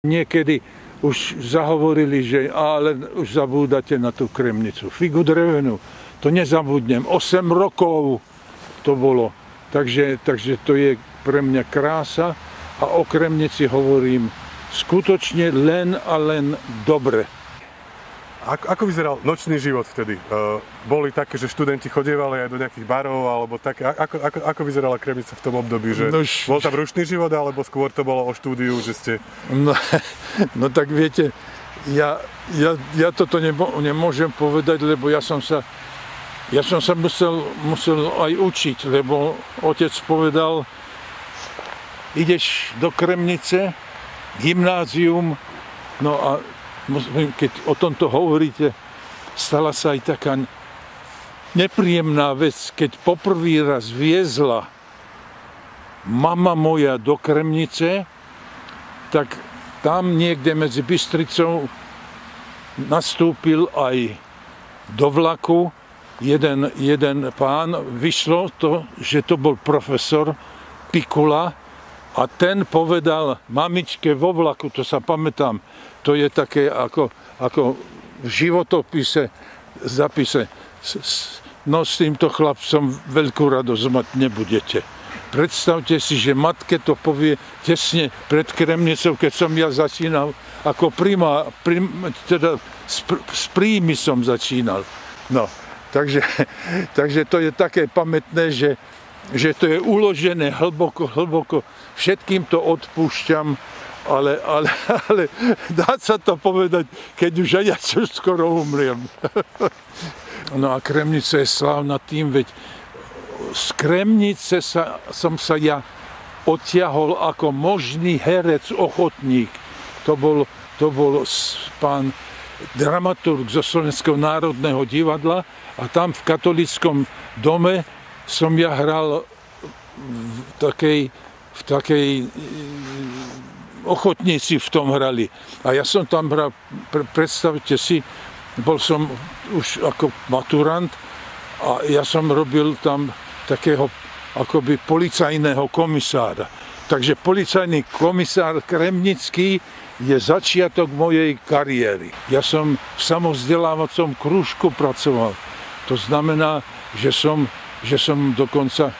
Niekedy už zahovorili, že ale už zabúdate na tú kremnicu. Figu drevenú, to nezabudnem. 8 rokov to bolo. Takže to je pre mňa krása a o kremnici hovorím skutočne len a len dobre. Ako vyzeral nočný život vtedy? Boli také, že študenti chodievali aj do nejakých barov, alebo také? Ako vyzerala Kremnica v tom období? Že bol tam rušný život, alebo skôr to bolo o štúdiu, že ste... No tak viete, ja toto nemôžem povedať, lebo ja som sa musel aj učiť, lebo otec povedal, ideš do Kremnice, gymnázium, no a keď o tomto hovoríte, stala sa aj taká nepríjemná vec, keď poprvý raz viezla mama moja do Kremnice, tak tam niekde medzi Bystricou nastúpil aj do vlaku jeden pán. Vyšlo to, že to bol profesor Pikula a ten povedal mamičke vo vlaku, to sa pamätám, to je také ako v životopise, zapise, no s týmto chlapcom veľkú radosť mať nebudete. Predstavte si, že matke to povie tesne pred Kremnicou, keď som ja začínal ako teda s príjmy som začínal. No, takže to je také pamätné, že to je uložené hlboko, všetkým to odpúšťam, ale dá sa to povedať, keď už aj ja skoro umriem. No a Kremnica je slávna tým, veď z Kremnice som sa ja odtiahol ako možný herec, ochotník. To bol pán dramaturg zo Slovenského národného divadla a tam v katolíckom dome som ja hral v takej ochotníci v tom hrali. A ja som tam hral, predstavte si, bol som už ako maturant a ja som robil tam takého akoby policajného komisára. Takže policajný komisár Kremnický je začiatok mojej kariéry. Ja som v samovzdelávacom krúžku pracoval. To znamená, že som dokonca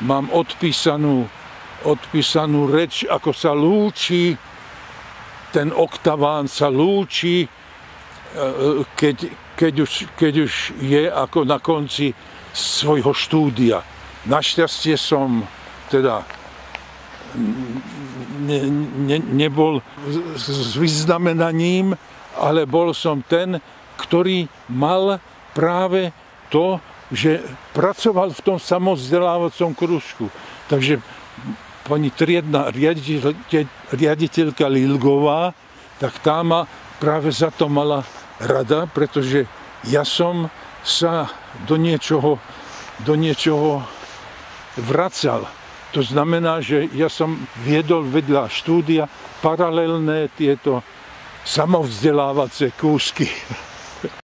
mám odpísanú reč, ako sa lúči, ten oktaván sa lúči, keď už je ako na konci svojho štúdia. Našťastie som teda nebol s vyznamenaním, ale bol som ten, ktorý mal práve to, že pracoval v tom samovzdelávacom krúžku. Takže pani triedna riaditeľka Lilgová, tak tá ma práve za to mala rada, pretože ja som sa do niečoho vracal. To znamená, že ja som viedol vedľa štúdia paralelné tieto samovzdelávacie kúsky.